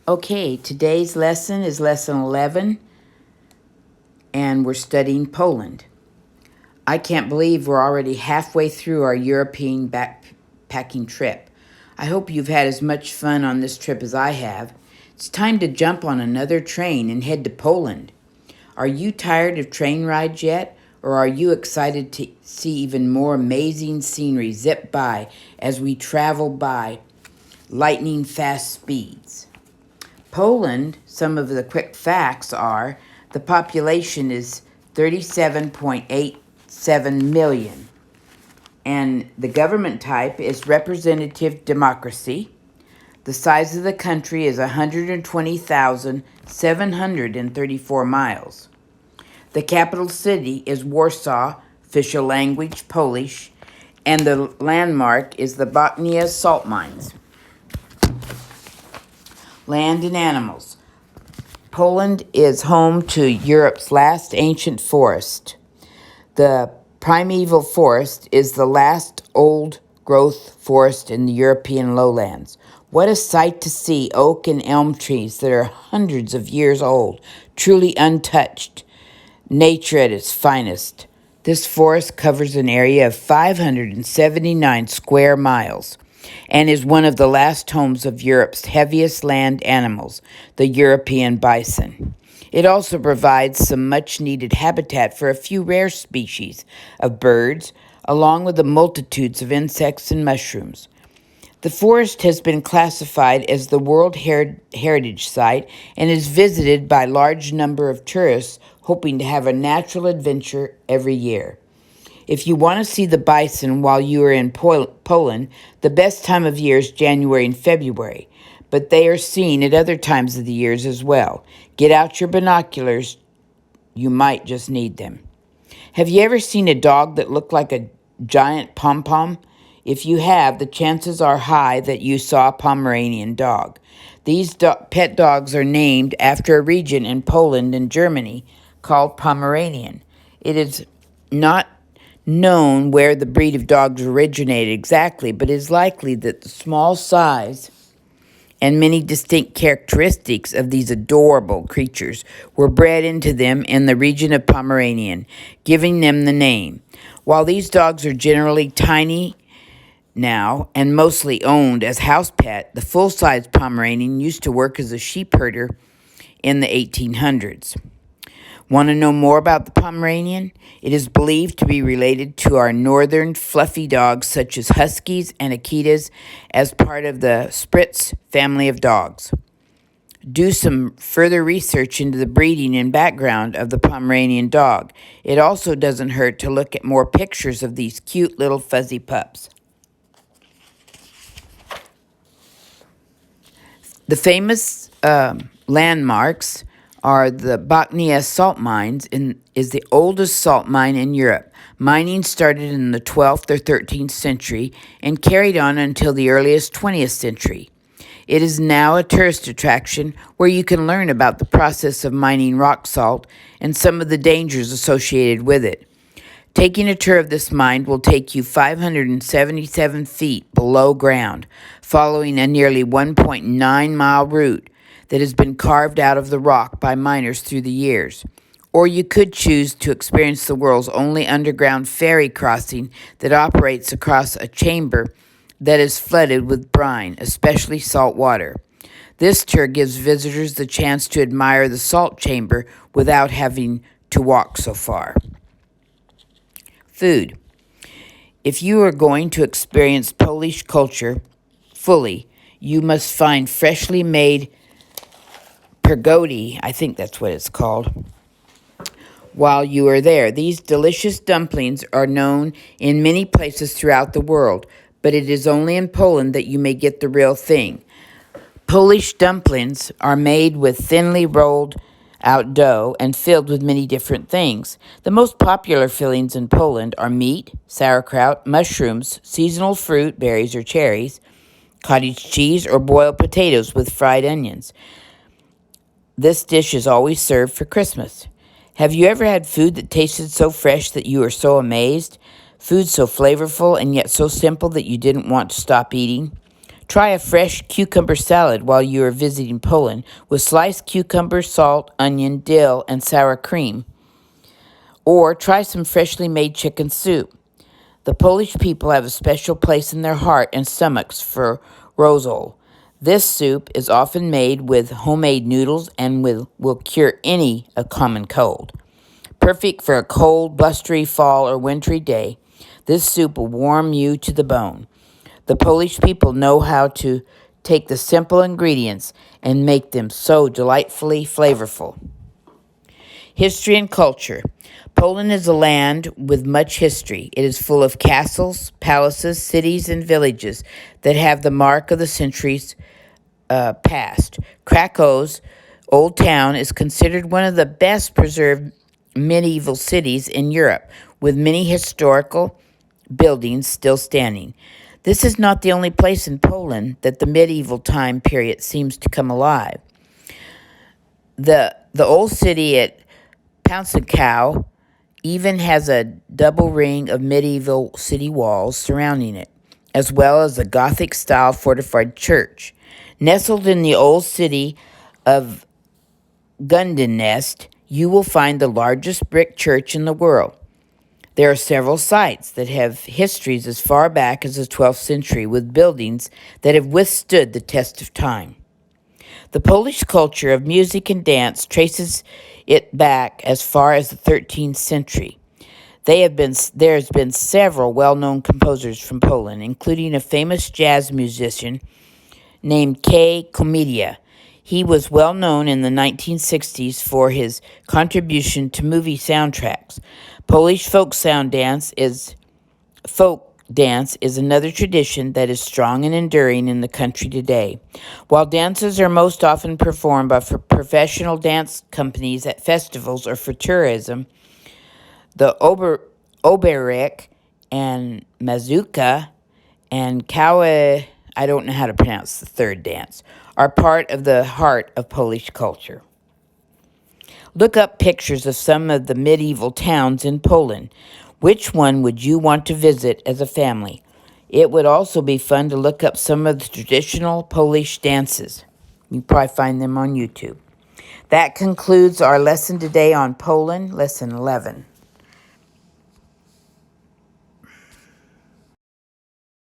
Okay, today's lesson is lesson 11, and we're studying Poland. I can't believe we're already halfway through our European backpacking trip. I hope you've had as much fun on this trip as I have. It's time to jump on another train and head to Poland. Are you tired of train rides yet, or are you excited to see even more amazing scenery zip by as we travel by lightning fast speeds? Poland, some of the quick facts are the population is 37.87 million, and the government type is representative democracy. The size of the country is 120,734 miles. The capital city is Warsaw, official language Polish, and the landmark is the Bochnia salt mines. Land and animals. Poland is home to Europe's last ancient forest. The primeval forest is the last old-growth forest in the European lowlands. What a sight to see oak and elm trees that are hundreds of years old, truly untouched. Nature at its finest. This forest covers an area of 579 square miles and is one of the last homes of Europe's heaviest land animals, the European bison. It also provides some much-needed habitat for a few rare species of birds, along with the multitudes of insects and mushrooms. The forest has been classified as the World Heritage Site and is visited by a large number of tourists hoping to have a natural adventure every year. If you want to see the bison while you are in Poland, the best time of year is January and February, but they are seen at other times of the years as well. Get out your binoculars. You might just need them. Have you ever seen a dog that looked like a giant pom-pom? If you have, the chances are high that you saw a Pomeranian dog. These pet dogs are named after a region in Poland and Germany called Pomeranian. It is not known where the breed of dogs originated exactly, but it is likely that the small size and many distinct characteristics of these adorable creatures were bred into them in the region of Pomeranian, giving them the name. While these dogs are generally tiny now and mostly owned as house pet, the full-size Pomeranian used to work as a sheep herder in the 1800s. Want to know more about the Pomeranian? It is believed to be related to our northern fluffy dogs such as Huskies and Akitas as part of the Spitz family of dogs. Do some further research into the breeding and background of the Pomeranian dog. It also doesn't hurt to look at more pictures of these cute little fuzzy pups. The famous landmarks are the Bochnia salt mines, is the oldest salt mine in Europe. Mining started in the 12th or 13th century and carried on until the earliest 20th century. It is now a tourist attraction where you can learn about the process of mining rock salt and some of the dangers associated with it. Taking a tour of this mine will take you 577 feet below ground, following a nearly 1.9-mile route that has been carved out of the rock by miners through the years. Or you could choose to experience the world's only underground ferry crossing that operates across a chamber that is flooded with brine, especially salt water. This tour gives visitors the chance to admire the salt chamber without having to walk so far. Food. If you are going to experience Polish culture fully, you must find freshly made pierogi, I think that's what it's called, while you are there. These delicious dumplings are known in many places throughout the world, but it is only in Poland that you may get the real thing. Polish dumplings are made with thinly rolled out dough and filled with many different things. The most popular fillings in Poland are meat, sauerkraut, mushrooms, seasonal fruit, berries or cherries, cottage cheese, or boiled potatoes with fried onions. This dish is always served for Christmas. Have you ever had food that tasted so fresh that you were so amazed? Food so flavorful and yet so simple that you didn't want to stop eating? Try a fresh cucumber salad while you are visiting Poland with sliced cucumber, salt, onion, dill, and sour cream. Or try some freshly made chicken soup. The Polish people have a special place in their heart and stomachs for rosol. This soup is often made with homemade noodles and will cure any a common cold. Perfect for a cold, blustery fall or wintry day, this soup will warm you to the bone. The Polish people know how to take the simple ingredients and make them so delightfully flavorful. History and culture. Poland is a land with much history. It is full of castles, palaces, cities, and villages that have the mark of the centuries past. Krakow's Old Town is considered one of the best preserved medieval cities in Europe, with many historical buildings still standing. This is not the only place in Poland that the medieval time period seems to come alive. The old city at Pouncekow even has a double ring of medieval city walls surrounding it, as well as a Gothic-style fortified church. Nestled in the old city of Gundenest, you will find the largest brick church in the world. There are several sites that have histories as far back as the 12th century with buildings that have withstood the test of time. The Polish culture of music and dance traces it back as far as the 13th century. There has been several well-known composers from Poland, including a famous jazz musician named K. Komedia. He was well known in the 1960s for his contribution to movie soundtracks. Polish folk dance is another tradition that is strong and enduring in the country today. While dances are most often performed by professional dance companies at festivals or for tourism, the Oberek and Mazuka and Kawa, I don't know how to pronounce the third dance, are part of the heart of Polish culture. Look up pictures of some of the medieval towns in Poland. Which one would you want to visit as a family? It would also be fun to look up some of the traditional Polish dances. You probably find them on YouTube. That concludes our lesson today on Poland, lesson 11.